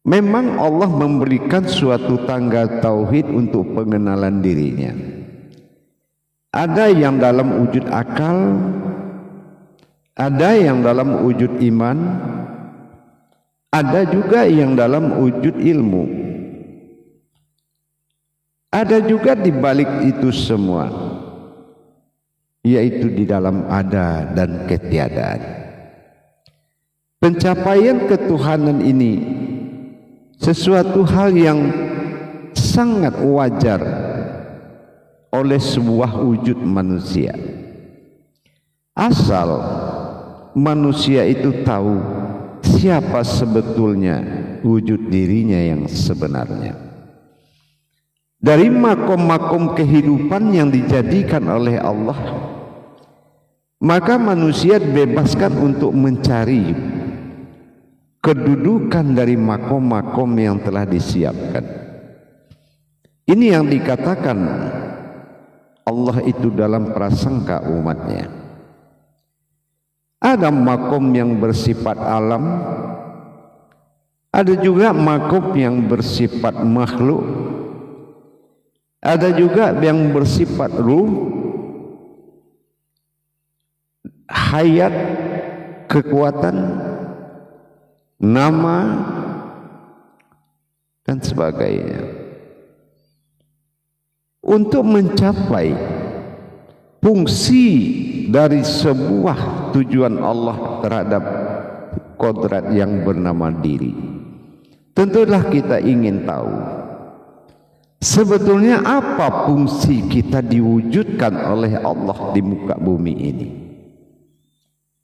Memang Allah memberikan suatu tangga tauhid untuk pengenalan dirinya. Ada yang dalam wujud akal, ada yang dalam wujud iman, ada juga yang dalam wujud ilmu. Ada juga di balik itu semua, yaitu di dalam ada dan ketiadaan. Pencapaian ketuhanan ini sesuatu hal yang sangat wajar oleh sebuah wujud manusia, asal manusia itu tahu siapa sebetulnya wujud dirinya yang sebenarnya. Dari makom-makom kehidupan yang dijadikan oleh Allah, maka manusia dibebaskan untuk mencari kedudukan dari makom-makom yang telah disiapkan. Ini yang dikatakan Allah itu dalam prasangka umatnya. Ada makom yang bersifat alam, ada juga makom yang bersifat makhluk, ada juga yang bersifat ruh, hayat, kekuatan, nama, dan sebagainya. Untuk mencapai fungsi dari sebuah tujuan Allah terhadap kodrat yang bernama diri, tentulah kita ingin tahu sebetulnya apa fungsi kita diwujudkan oleh Allah di muka bumi ini.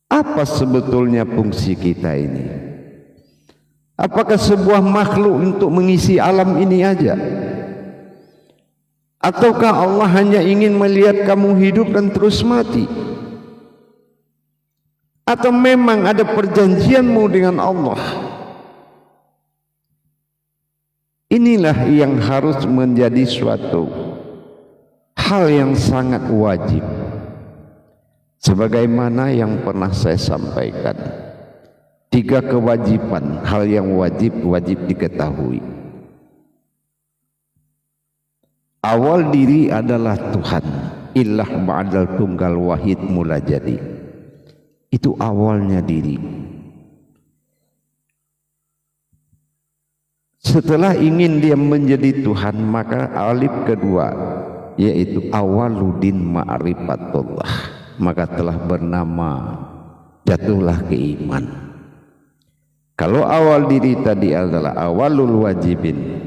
Apa sebetulnya fungsi kita ini? Apakah sebuah makhluk untuk mengisi alam ini aja? Ataukah Allah hanya ingin melihat kamu hidup dan terus mati? Atau memang ada perjanjianmu dengan Allah? Inilah yang harus menjadi suatu hal yang sangat wajib. Sebagaimana yang pernah saya sampaikan, 3 kewajiban, hal yang wajib diketahui. Awal diri adalah Tuhan, ilah ba'dal tunggal wahid mula jadi. Itu awalnya diri. Setelah ingin dia menjadi Tuhan, maka alif kedua, yaitu awaludin ma'rifatullah, maka telah bernama, jatuhlah ke iman. Kalau awal diri tadi adalah awalul wajibin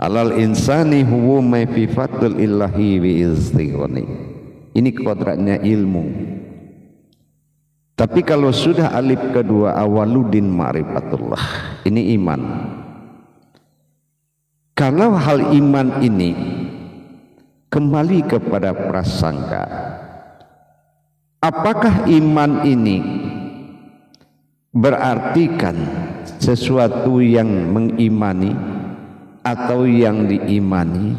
alal insani huwa maififatul illahi bi istighni, ini kodratnya ilmu. Tapi kalau sudah alif kedua awaludin ma'rifatullah, ini iman. Kalau hal iman ini kembali kepada prasangka, apakah iman ini berartikan sesuatu yang mengimani atau yang diimani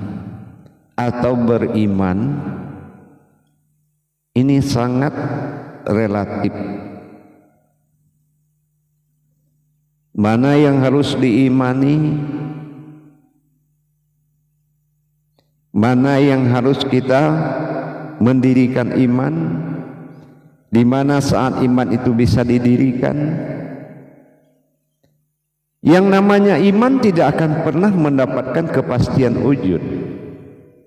atau beriman? Ini sangat relatif. Mana yang harus diimani, mana yang harus kita mendirikan iman, di mana saat iman itu bisa didirikan. Yang namanya iman tidak akan pernah mendapatkan kepastian wujud.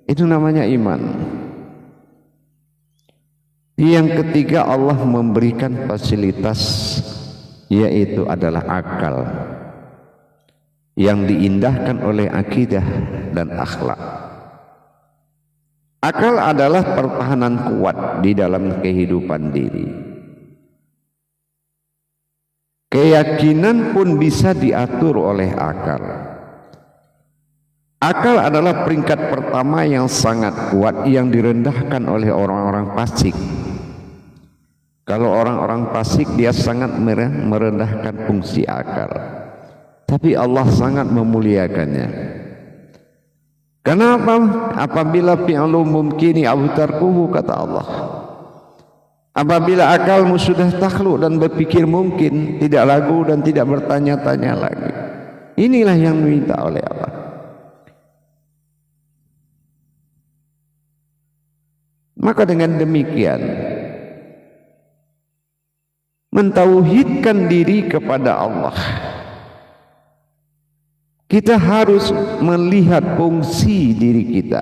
Itu namanya iman. Yang ketiga, Allah memberikan fasilitas, yaitu adalah akal yang diindahkan oleh akidah dan akhlak. Akal adalah pertahanan kuat di dalam kehidupan diri. Keyakinan pun bisa diatur oleh akal. Akal adalah peringkat pertama yang sangat kuat yang direndahkan oleh orang-orang fasik. Kalau orang-orang fasik dia sangat merendahkan fungsi akal. Tapi Allah sangat memuliakannya. Kenapa? Apabila fi'lu mumkini aw tarkuhu, kata Allah. Apabila akalmu sudah takhluk dan berpikir mungkin, tidak ragu dan tidak bertanya-tanya lagi. Inilah yang diminta oleh Allah. Maka dengan demikian mentauhidkan diri kepada Allah, kita harus melihat fungsi diri kita.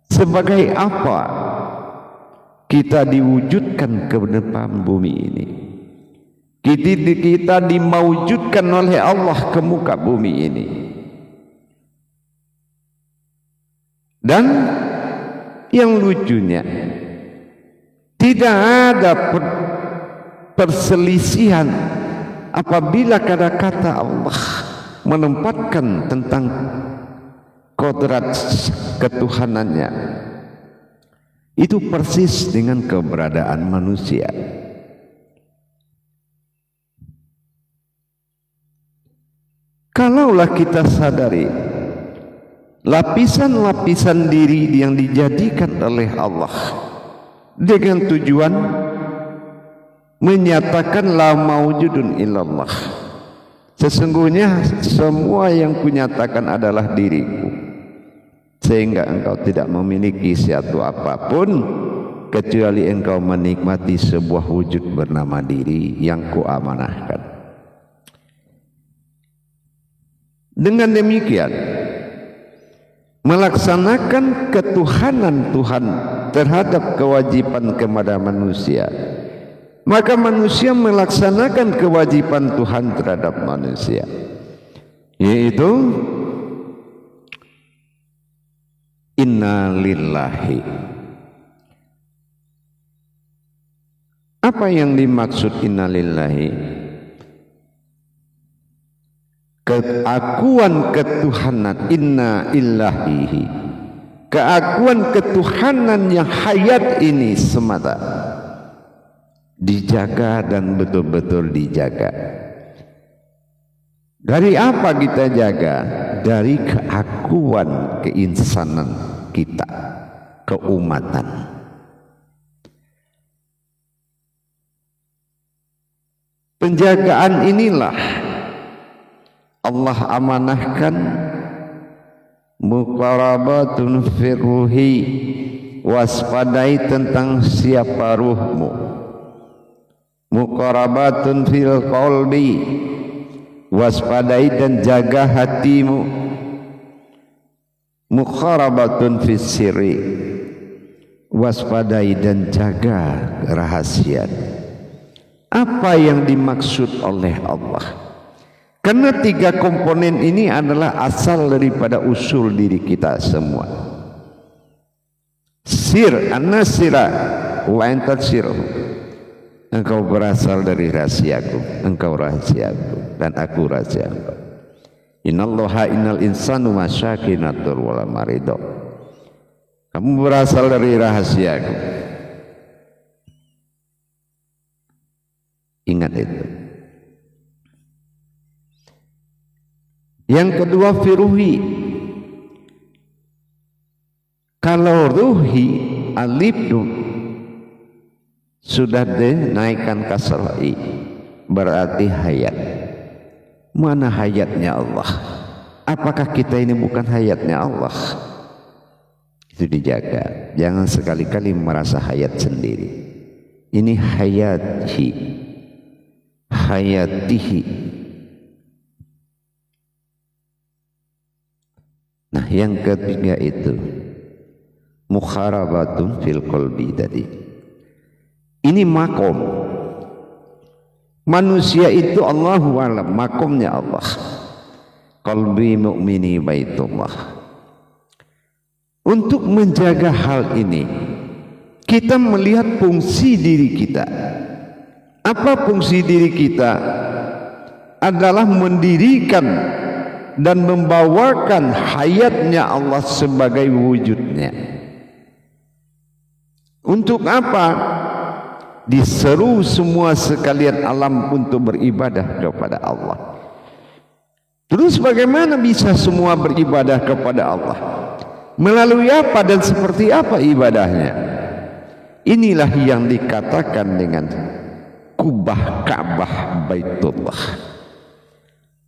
Sebagai apa kita diwujudkan ke depan bumi ini? Kita dimaujudkan oleh Allah ke muka bumi ini. Dan yang lucunya, tidak ada perselisihan apabila kata-kata Allah menempatkan tentang kodrat ketuhanannya. Itu persis dengan keberadaan manusia. Kalaulah kita sadari lapisan-lapisan diri yang dijadikan oleh Allah dengan tujuan menyatakan la maujudun illallah, sesungguhnya semua yang kunyatakan adalah diriku, sehingga engkau tidak memiliki sesuatu apapun kecuali engkau menikmati sebuah wujud bernama diri yang kuamanahkan. Dengan demikian melaksanakan ketuhanan Tuhan terhadap kewajiban kepada manusia, maka manusia melaksanakan kewajiban Tuhan terhadap manusia, yaitu inna lillahi. Apa yang dimaksud inna lillahi? Keakuan ketuhanan, inna illahi, keakuan ketuhanan yang hayat ini semata dijaga dan betul-betul dijaga. Dari apa kita jaga? Dari keakuan keinsanan kita, keumatan. Penjagaan inilah Allah amanahkan muqarabatun firruhi, waspadai tentang siapa ruhmu, muqarabatun fil qalbi, waspadai dan jaga hatimu, muqarabatun fis sirri, waspadai dan jaga rahasia. Apa yang dimaksud oleh Allah? Karena tiga komponen ini adalah asal daripada usul diri kita semua. Sir, an-nasira wa anta sir. Engkau berasal dari rahasiaku, engkau rahasiaku, dan aku rahasia engkau. Innallaha innal insanu masyakinatur wala marido. Kamu berasal dari rahasiaku. Ingat itu. Yang kedua firuhi. Kalau ruhi alif sudah dinaikkan kasrai, berarti hayat. Mana hayatnya Allah? Apakah kita ini bukan hayatnya Allah? Itu dijaga. Jangan sekali-kali merasa hayat sendiri. Ini hayati, hayatihi. Nah, yang ketiga itu mukharabatun fil qalbi tadi. Ini makom. Manusia itu Allahu a'lam, makomnya Allah. Qalbi mu'mini baitullah. Untuk menjaga hal ini, kita melihat fungsi diri kita. Apa fungsi diri kita? Adalah mendirikan dan membawakan hayatnya Allah sebagai wujudnya. Untuk apa? Diseru semua sekalian alam untuk beribadah kepada Allah. Terus bagaimana bisa semua beribadah kepada Allah? Melalui apa dan seperti apa ibadahnya? Inilah yang dikatakan dengan kubah Ka'bah Baitullah.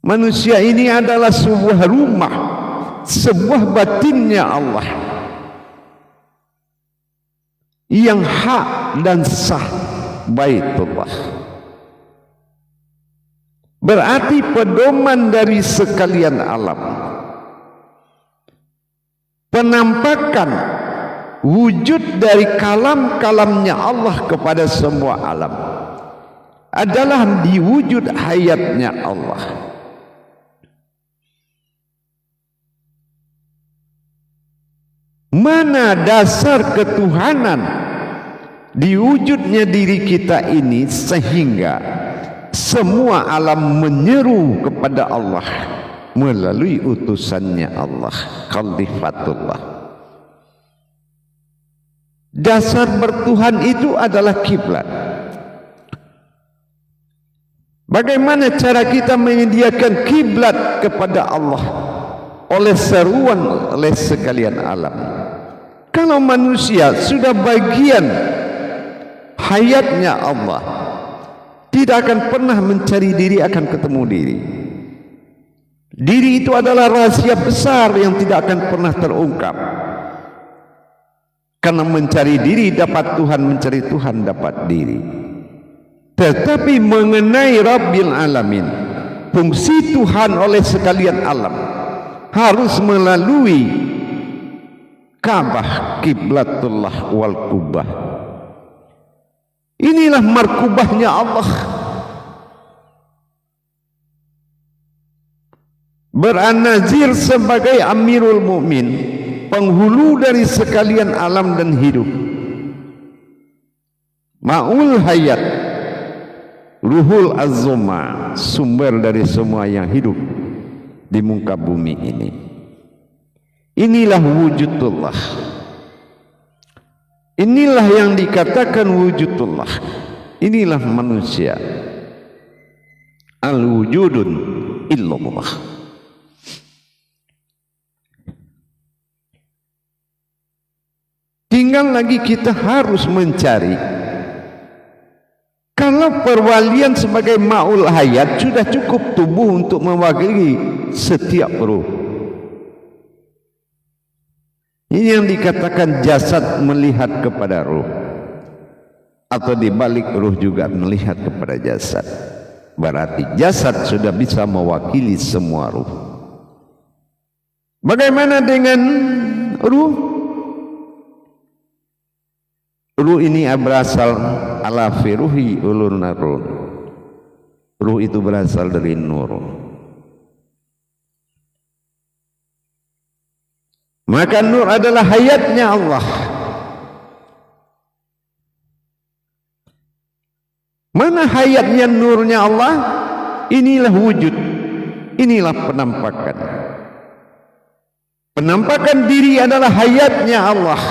Manusia ini adalah sebuah rumah, sebuah batinnya Allah yang hak dan sah, Baitullah. Berarti pedoman dari sekalian alam, penampakan wujud dari kalam-kalamnya Allah kepada semua alam adalah di wujud hayatnya Allah. Mana dasar ketuhanan di wujudnya diri kita ini sehingga semua alam menyeru kepada Allah melalui utusannya Allah, khalifatullah. Dasar bertuhan itu adalah kiblat. Bagaimana cara kita menyediakan kiblat kepada Allah oleh seruan oleh sekalian alam? Kalau manusia sudah bagian hayatnya Allah, tidak akan pernah mencari diri, akan ketemu diri. Diri itu adalah rahasia besar yang tidak akan pernah terungkap. Karena mencari diri dapat Tuhan, mencari Tuhan dapat diri. Tetapi mengenai Rabbil Alamin, fungsi Tuhan oleh sekalian alam harus melalui Ka'bah, kiblatullah wal kubah. Inilah markubahnya Allah. Beranazir sebagai Amirul Mukmin, penghulu dari sekalian alam dan hidup. Ma'ul hayat, ruhul azuma, sumber dari semua yang hidup di muka bumi ini. Inilah wujudullah. Inilah yang dikatakan wujudullah. Inilah manusia. Al-wujudun illallah. Tinggal lagi kita harus mencari. Kalau perwalian sebagai ma'ul hayat sudah cukup tubuh untuk mewakili setiap ruh. Ini yang dikatakan jasad melihat kepada ruh, atau dibalik ruh juga melihat kepada jasad. Berarti jasad sudah bisa mewakili semua ruh. Bagaimana dengan ruh? Ruh ini berasal ala firuhi ulun narun. Ruh itu berasal dari nur. Maka nur adalah hayatnya Allah. Mana hayatnya nurnya Allah? Inilah wujud. Inilah penampakan. Penampakan diri adalah hayatnya Allah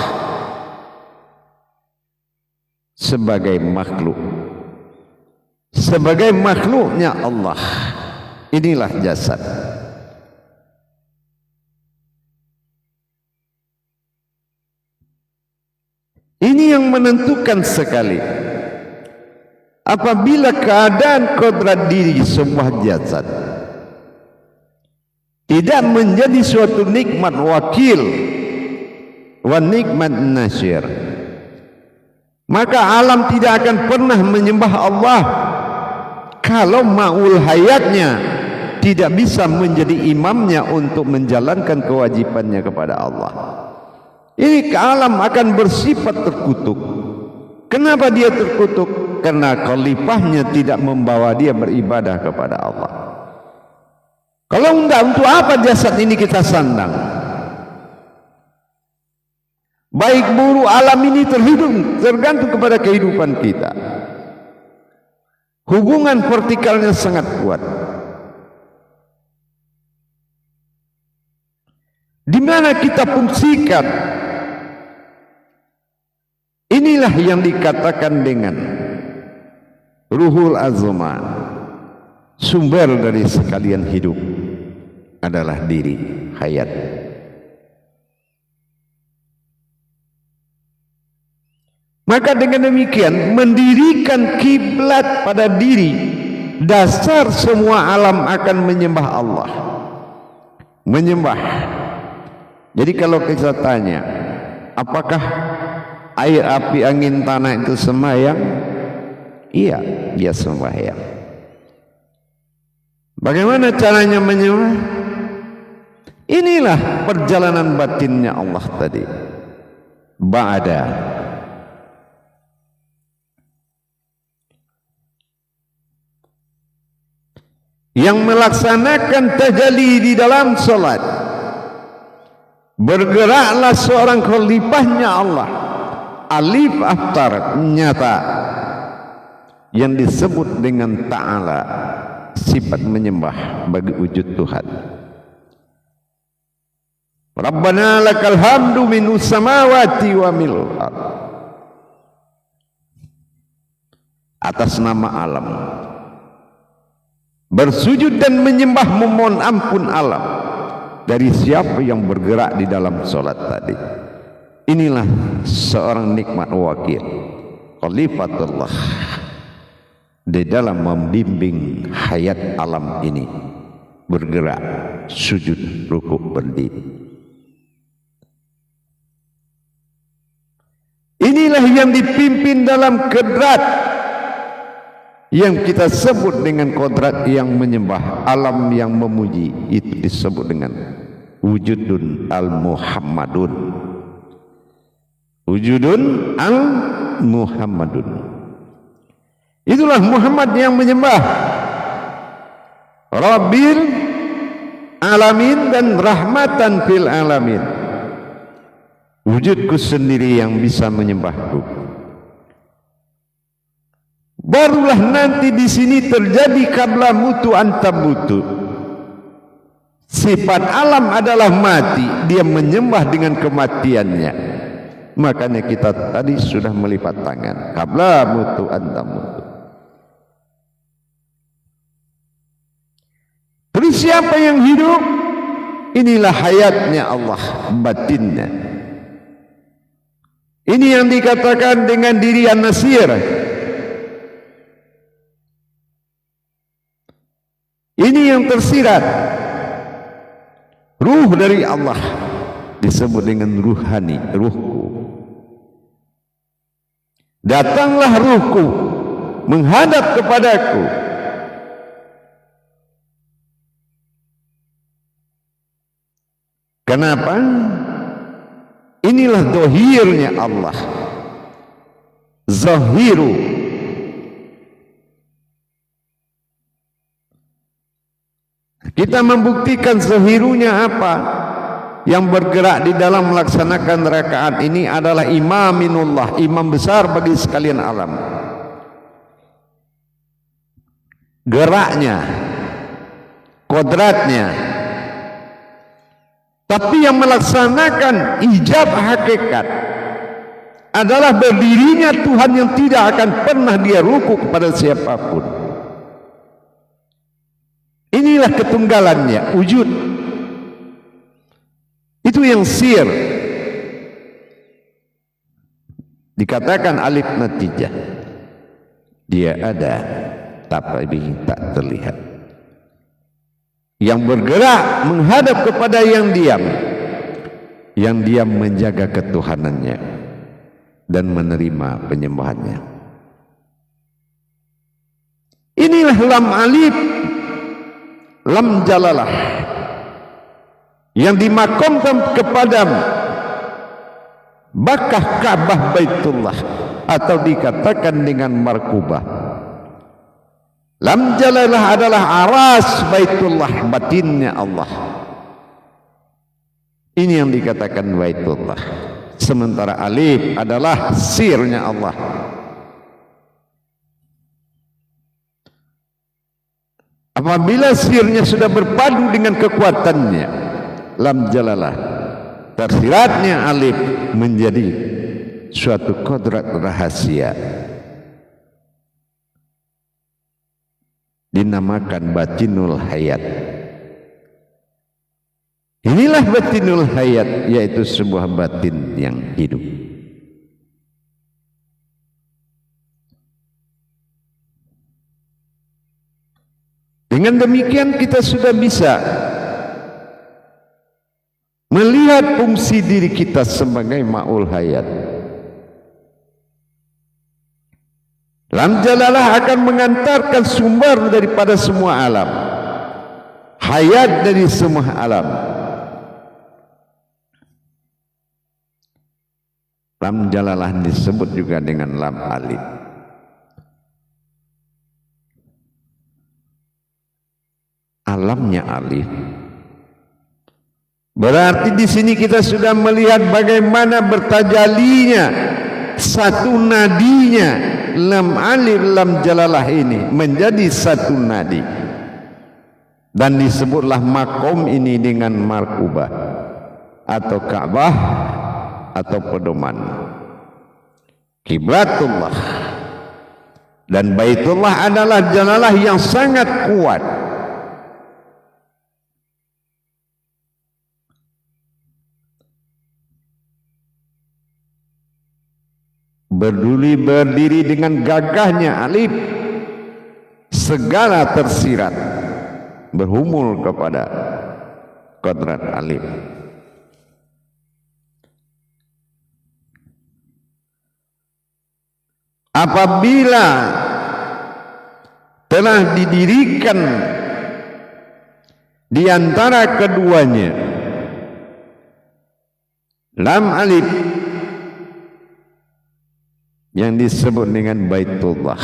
sebagai makhluk. Sebagai makhluknya Allah. Inilah jasad. Ini yang menentukan sekali. Apabila keadaan kodrat diri sebuah jasad tidak menjadi suatu nikmat wakil wa nikmat nasyir, maka alam tidak akan pernah menyembah Allah kalau ma'ul hayatnya tidak bisa menjadi imamnya untuk menjalankan kewajibannya kepada Allah. Ini alam akan bersifat terkutuk. Kenapa dia terkutuk? Karena khalifahnya tidak membawa dia beribadah kepada Allah. Kalau enggak, untuk apa jasad ini kita sandang? Baik buruk alam ini tergantung kepada kehidupan kita. Hubungan vertikalnya sangat kuat. Di mana kita fungsikan? Inilah yang dikatakan dengan ruhul azma, sumber dari sekalian hidup adalah diri, hayat. Maka dengan demikian mendirikan kiblat pada diri dasar semua alam akan menyembah Allah. Menyembah. Jadi kalau kita tanya, apakah air, api, angin, tanah itu sembahyang? Iya, dia sembahyang. Bagaimana caranya menyembah? Inilah perjalanan batinnya Allah tadi. Ba'da. Yang melaksanakan tajalli di dalam salat, bergeraklah seorang khalifahnya Allah, alif aftar, nyata, yang disebut dengan ta'ala, sifat menyembah bagi wujud Tuhan. Rabbana lakal hamdu minus samawati wa mil ard, atas nama alam, bersujud dan menyembah memohon ampun alam dari siapa yang bergerak di dalam solat tadi. Inilah seorang nikmat wakil, khalifatullah, di dalam membimbing hayat alam ini bergerak, sujud, rukuk, berdiri. Inilah yang dipimpin dalam kodrat yang kita sebut dengan kodrat yang menyembah, alam yang memuji, itu disebut dengan wujudun al-Muhammadun. Wujudun al-Muhammadun. Itulah Muhammad yang menyembah Rabbil alamin dan rahmatan fil alamin. Wujudku sendiri yang bisa menyembahku. Barulah nanti di sini terjadi qabla mutu antam mutu. Sifat alam adalah mati, dia menyembah dengan kematiannya. Makanya kita tadi sudah melipat tangan, qabla mutu antam mutu. Terus siapa yang hidup? Inilah hayatnya Allah, batinnya. Ini yang dikatakan dengan diri An-Nasir. Ini yang tersirat, ruh dari Allah, disebut dengan ruhani, ruhku. Datanglah ruhku menghadap kepadaku. Kenapa? Inilah dohirnya Allah, zahiru. Kita membuktikan zahirunya apa? Yang bergerak di dalam melaksanakan rakaat ini adalah imaminullah, imam besar bagi sekalian alam. Geraknya, kodratnya. Tapi yang melaksanakan ijab hakikat adalah berdirinya Tuhan yang tidak akan pernah dia ruku kepada siapapun. Inilah ketunggalannya, wujud. Itu yang sir. Dikatakan alif natijah. Dia ada, tapi tak terlihat. Yang bergerak menghadap kepada yang diam. Yang diam menjaga ketuhanannya dan menerima penyembahannya. Inilah lam alif, lam jalalah, yang dimakamkan kepada Bakah Ka'bah Baitullah, atau dikatakan dengan markubah. Lam jalalah adalah aras Baitullah, batinnya Allah. Ini yang dikatakan Baitullah. Sementara alif adalah sirnya Allah. Apabila sirnya sudah berpadu dengan kekuatannya, lam jalalah, tersiratnya alif menjadi suatu kodrat rahasia, dinamakan batinul hayat. Inilah batinul hayat, yaitu sebuah batin yang hidup. Dengan demikian kita sudah bisa melihat fungsi diri kita sebagai ma'ul hayat. Lam jalalah akan mengantarkan sumber daripada semua alam, hayat dari semua alam. Lam jalalah disebut juga dengan lam alif. Alamnya alif. Berarti di sini kita sudah melihat bagaimana bertajalinya satu nadinya lam alif lam jalalah ini menjadi satu nadi, dan disebutlah makom ini dengan markubah atau Ka'bah atau pedoman kiblatullah. Dan Baitullah adalah jalalah yang sangat kuat. Berdiri dengan gagahnya alif, segala tersirat berhumul kepada kodrat alif. Apabila telah didirikan di antara keduanya lam alif yang disebut dengan Baitullah,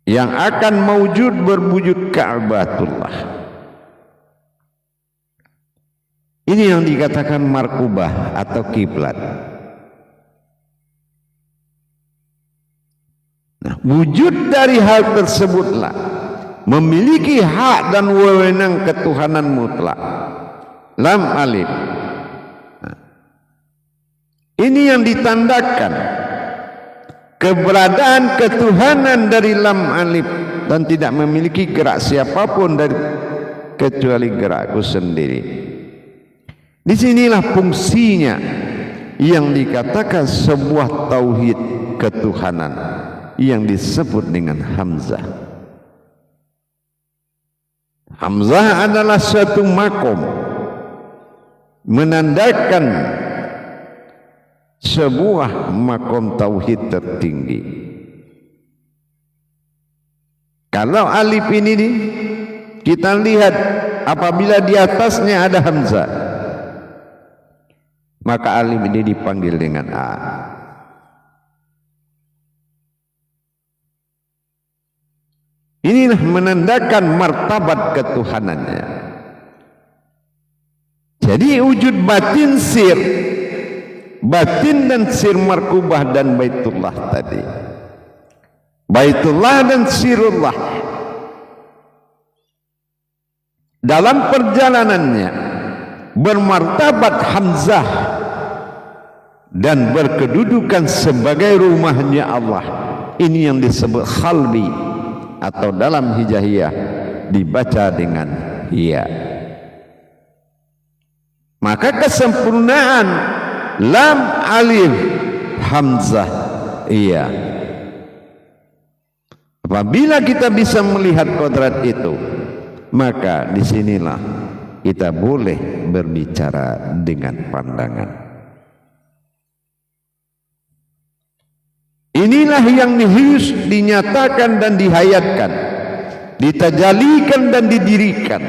yang akan mewujud berwujud Ka'batullah. Ini yang dikatakan markubah atau kiblat. Nah, wujud dari hal tersebutlah memiliki hak dan wewenang ketuhanan mutlak. Lam alif. Ini yang ditandakan keberadaan ketuhanan dari lam alif, dan tidak memiliki gerak siapapun dari kecuali gerakku sendiri. Disinilah fungsinya yang dikatakan sebuah tauhid ketuhanan yang disebut dengan Hamzah. Hamzah adalah suatu makom menandakan sebuah makom tauhid tertinggi. Kalau alif ini kita lihat apabila di atasnya ada hamzah, maka alif ini dipanggil dengan a. Inilah menandakan martabat ketuhanannya. Jadi wujud batin sir, batin dan sir markubah dan Baitullah tadi, Baitullah dan sirullah dalam perjalanannya bermartabat hamzah dan berkedudukan sebagai rumahnya Allah. Ini yang disebut khalbi, atau dalam hijaiyah dibaca dengan ya. Maka kesempurnaan lam alif hamzah iya. Apabila kita bisa melihat kodrat itu, maka disinilah kita boleh berbicara dengan pandangan. Inilah yang dinyatakan dan dihayatkan, ditajalikan dan didirikan.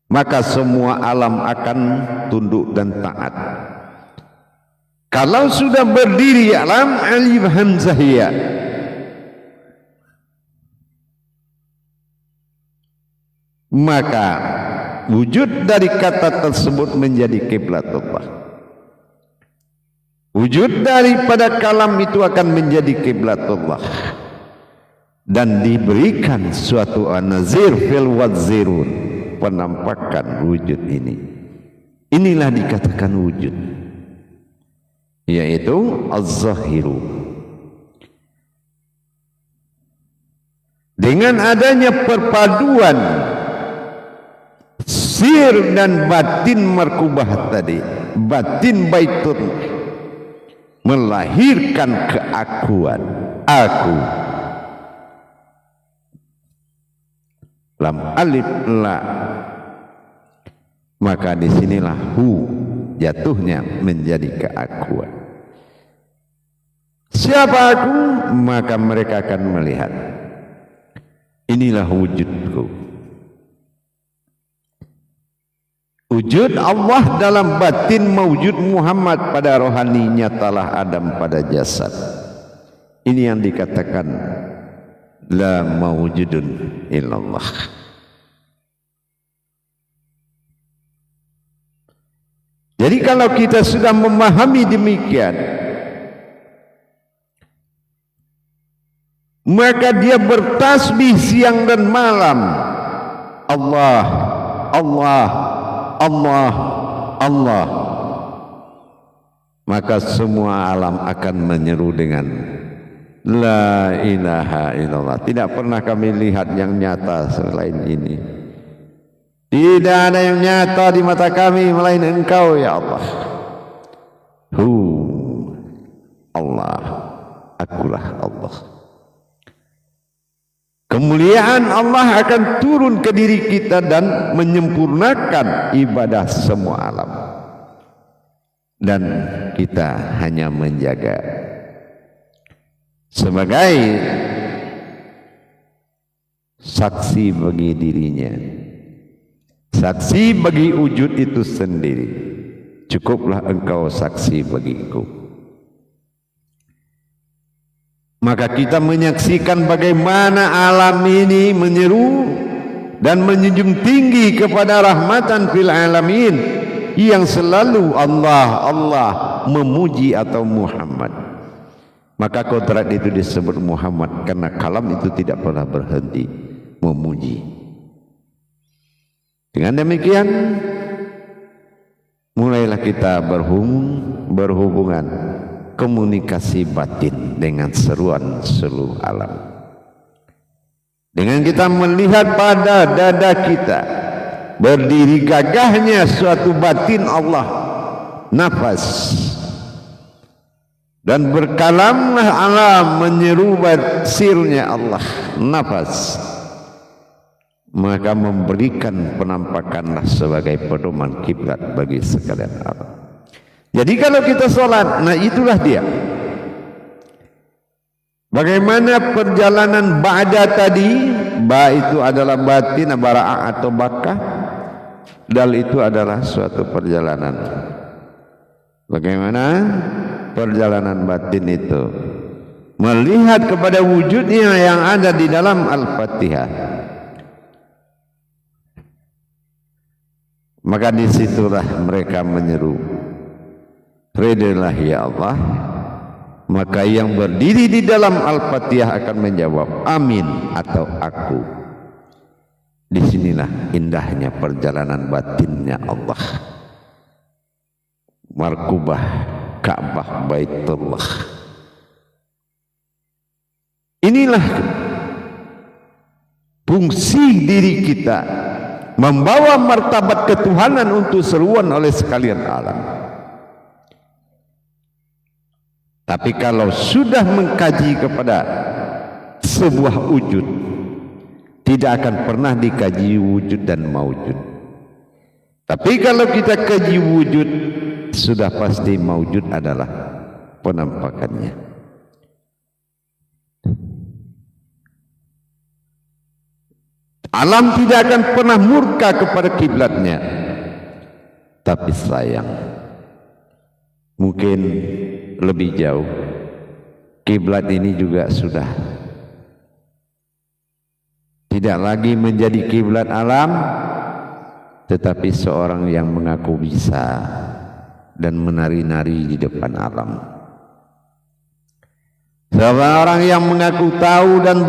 Maka semua alam akan tunduk dan taat. Kalau sudah berdiri alam alif hamzahiyah, maka wujud dari kata tersebut menjadi kiblatullah. Wujud daripada kalam itu akan menjadi kiblatullah, dan diberikan suatu anazir fil wadzirun, penampakan wujud ini. Inilah dikatakan wujud, yaitu az-zahiru. Dengan adanya perpaduan sir dan batin markubah tadi, batin Baitullah, melahirkan keakuan. Aku. Lam alif la. Maka disinilah hu jatuhnya menjadi keakuan. Siapa aku? Maka mereka akan melihat. Inilah wujudku. Wujud Allah dalam batin, mewujud Muhammad pada rohani, nyatalah Adam pada jasad. Ini yang dikatakan la mawjudun illallah. Jadi kalau kita sudah memahami demikian, maka dia bertasbih siang dan malam. Allah, Allah, Allah, Allah. Maka semua alam akan menyeru dengan la ilaha illallah. Tidak pernah kami lihat yang nyata selain ini. Tidak ada yang nyata di mata kami melain Engkau ya Allah. Allah, akulah Allah. Kemuliaan Allah akan turun ke diri kita dan menyempurnakan ibadah semua alam. Dan kita hanya menjaga sebagai saksi bagi dirinya, saksi bagi wujud itu sendiri. Cukuplah engkau saksi bagiku. Maka kita menyaksikan bagaimana alam ini menyeru dan menjunjung tinggi kepada rahmatan fil alamin, yang selalu Allah, Allah memuji atau Muhammad. Maka kodrat itu disebut Muhammad karena kalam itu tidak pernah berhenti memuji. Dengan demikian mulailah kita berhubungan komunikasi batin dengan seruan seluruh alam. Dengan kita melihat pada dada kita berdiri gagahnya suatu batin Allah, nafas, dan berkalamlah alam menyeru sirnya Allah, nafas. Maka memberikan penampakanlah sebagai pedoman kiblat bagi sekalian alam. Jadi kalau kita sholat, nah itulah dia. Bagaimana perjalanan ba'da tadi? Ba itu adalah batin, bara'ah atau bakah. Dal itu adalah suatu perjalanan. Bagaimana perjalanan batin itu? Melihat kepada wujudnya yang ada di dalam Al-Fatihah. Maka disitulah mereka menyeru, ridholah ya Allah. Maka yang berdiri di dalam Al-Fatihah akan menjawab amin atau aku. Disinilah indahnya perjalanan batinnya Allah. Markubah Ka'bah Baitullah. Inilah fungsi diri kita, membawa martabat ketuhanan untuk seruan oleh sekalian alam. Tapi kalau sudah mengkaji kepada sebuah wujud, tidak akan pernah dikaji wujud dan maujud. Tapi kalau kita kaji wujud, sudah pasti maujud adalah penampakannya. Alam tidak akan pernah murka kepada kiblatnya. Tapi sayang, mungkin lebih jauh, kiblat ini juga sudah tidak lagi menjadi kiblat alam, tetapi seorang yang mengaku bisa dan menari-nari di depan alam. Seorang yang mengaku tahu dan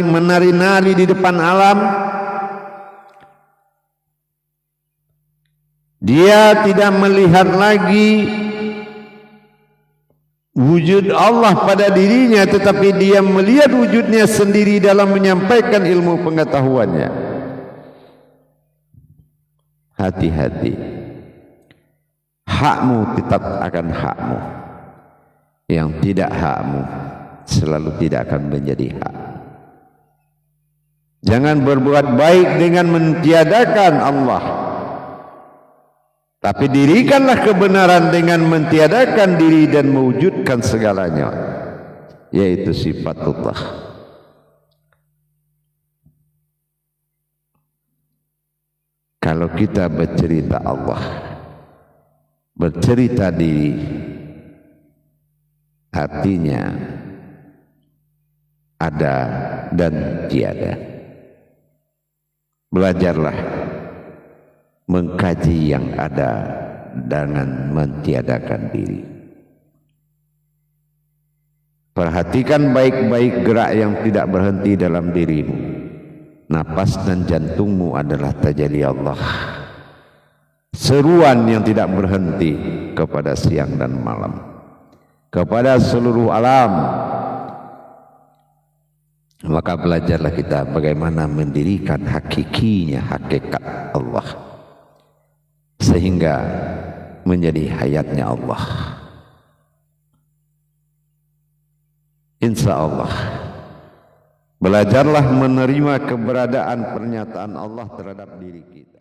menari-nari di depan alam, dia tidak melihat lagi wujud Allah pada dirinya, tetapi dia melihat wujudnya sendiri dalam menyampaikan ilmu pengetahuannya. Hati-hati, hakmu tetap akan hakmu. yang tidak hakmu selalu tidak akan menjadi hak. Jangan berbuat baik dengan mentiadakan Allah, tapi dirikanlah kebenaran dengan mentiadakan diri dan mewujudkan segalanya, yaitu sifatullah. Kalau kita bercerita Allah, bercerita diri, artinya ada dan tiada. Belajarlah mengkaji yang ada dengan mentiadakan diri. Perhatikan baik-baik gerak yang tidak berhenti dalam dirimu. Napas dan jantungmu adalah tajalli Allah. Seruan yang tidak berhenti kepada siang dan malam, kepada seluruh alam. Maka belajarlah kita bagaimana mendirikan hakikinya hakikat Allah, sehingga menjadi hayatnya Allah. Insya Allah belajarlah menerima keberadaan pernyataan Allah terhadap diri kita.